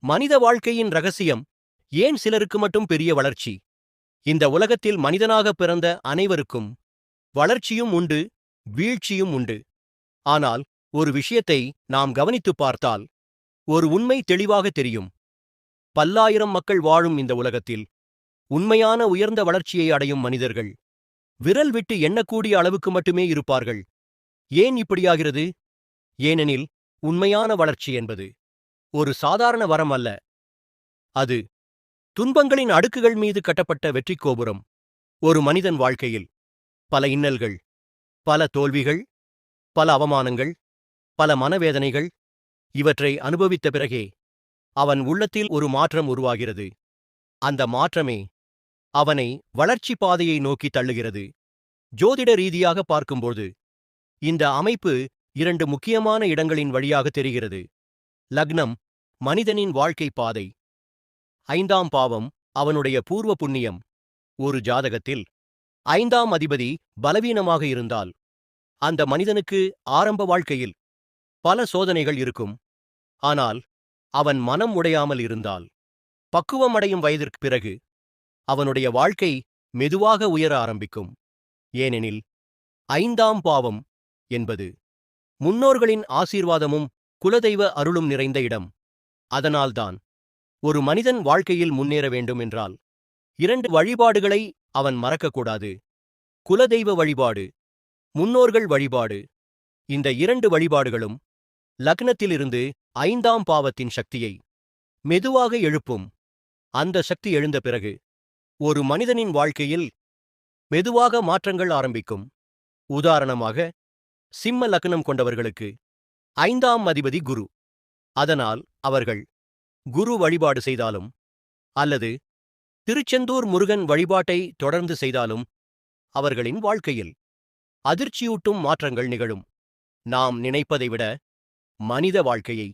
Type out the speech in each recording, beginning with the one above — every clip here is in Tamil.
மனித வாழ்க்கையின் ரகசியம் ஏன் சிலருக்கு மட்டும் பெரிய வளர்ச்சி? இந்த உலகத்தில் மனிதனாகப் பிறந்த அனைவருக்கும் வளர்ச்சியும் உண்டு, வீழ்ச்சியும் உண்டு. ஆனால் ஒரு விஷயத்தை நாம் கவனித்துப் பார்த்தால் ஒரு உண்மை தெளிவாக தெரியும். பல்லாயிரம் மக்கள் வாழும் இந்த உலகத்தில் உண்மையான உயர்ந்த வளர்ச்சியை அடையும் மனிதர்கள் விரல் விட்டு எண்ணக்கூடிய அளவுக்கு மட்டுமே இருப்பார்கள். ஏன் இப்படியாகிறது? ஏனெனில் உண்மையான வளர்ச்சி என்பது ஒரு சாதாரண வரம் அல்ல. அது துன்பங்களின் அடுக்குகள் மீது கட்டப்பட்ட வெற்றிக் கோபுரம். ஒரு மனிதன் வாழ்க்கையில் பல இன்னல்கள், பல தோல்விகள், பல அவமானங்கள், பல மனவேதனைகள் இவற்றை அனுபவித்த பிறகே அவன் உள்ளத்தில் ஒரு மாற்றம் உருவாகிறது. அந்த மாற்றமே அவனை வளர்ச்சி பாதையை நோக்கி தள்ளுகிறது. ஜோதிட ரீதியாக பார்க்கும்போது இந்த அமைப்பு இரண்டு முக்கியமான இடங்களின் வழியாக தெரிகிறது. லக்னம் மனிதனின் வாழ்க்கை பாதை. 5ஆம் பாவம் அவனுடைய பூர்வ புண்ணியம். ஒரு ஜாதகத்தில் 5ஆம் அதிபதி பலவீனமாக இருந்தால் அந்த மனிதனுக்கு ஆரம்ப வாழ்க்கையில் பல சோதனைகள் இருக்கும். ஆனால் அவன் மனம் உடையாமல் இருந்தால் பக்குவமடையும் வயதிற்கு பிறகு அவனுடைய வாழ்க்கை மெதுவாக உயர ஆரம்பிக்கும். ஏனெனில் 5ஆம் பாவம் என்பது முன்னோர்களின் ஆசீர்வாதமும் குலதெய்வ அருளும் நிறைந்த இடம். அதனால்தான் ஒரு மனிதன் வாழ்க்கையில் முன்னேற வேண்டும் என்றால் 2 வழிபாடுகளை அவன் மறக்கக்கூடாது. குலதெய்வ வழிபாடு, முன்னோர்கள் வழிபாடு. இந்த 2 வழிபாடுகளும் லக்னத்திலிருந்து 5ஆம் பாவத்தின் சக்தியை மெதுவாக எழுப்பும். அந்த சக்தி எழுந்த பிறகு ஒரு மனிதனின் வாழ்க்கையில் மெதுவாக மாற்றங்கள் ஆரம்பிக்கும். உதாரணமாக, சிம்ம லக்னம் கொண்டவர்களுக்கு 5ஆம் அதிபதி குரு. அதனால் அவர்கள் குரு வழிபாடு செய்தாலும் அல்லது திருச்செந்தூர் முருகன் வழிபாட்டை தொடர்ந்து செய்தாலும் அவர்களின் வாழ்க்கையில் அதிர்ச்சியூட்டும் மாற்றங்கள் நிகழும். நாம் நினைப்பதை விட மனித வாழ்க்கையை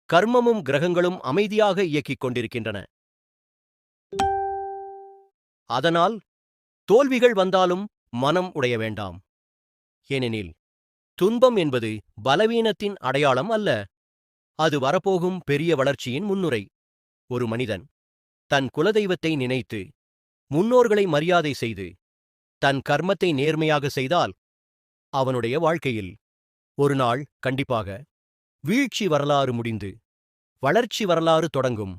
கர்மமும் கிரகங்களும் அமைதியாக இயக்கிக் கொண்டிருக்கின்றன. அதனால் தோல்விகள் வந்தாலும் மனம் உடைய வேண்டாம். ஏனெனில் துன்பம் என்பது பலவீனத்தின் அடையாளம் அல்ல. அது வரப்போகும் பெரிய வளர்ச்சியின் முன்னுரை. ஒரு மனிதன் தன் குலதெய்வத்தை நினைத்து முன்னோர்களை மரியாதை செய்து தன் கர்மத்தை நேர்மையாக செய்தால் அவனுடைய வாழ்க்கையில் ஒரு நாள் கண்டிப்பாக வீழ்ச்சி வரலாறு முடிந்து வளர்ச்சி வரலாறு தொடங்கும்.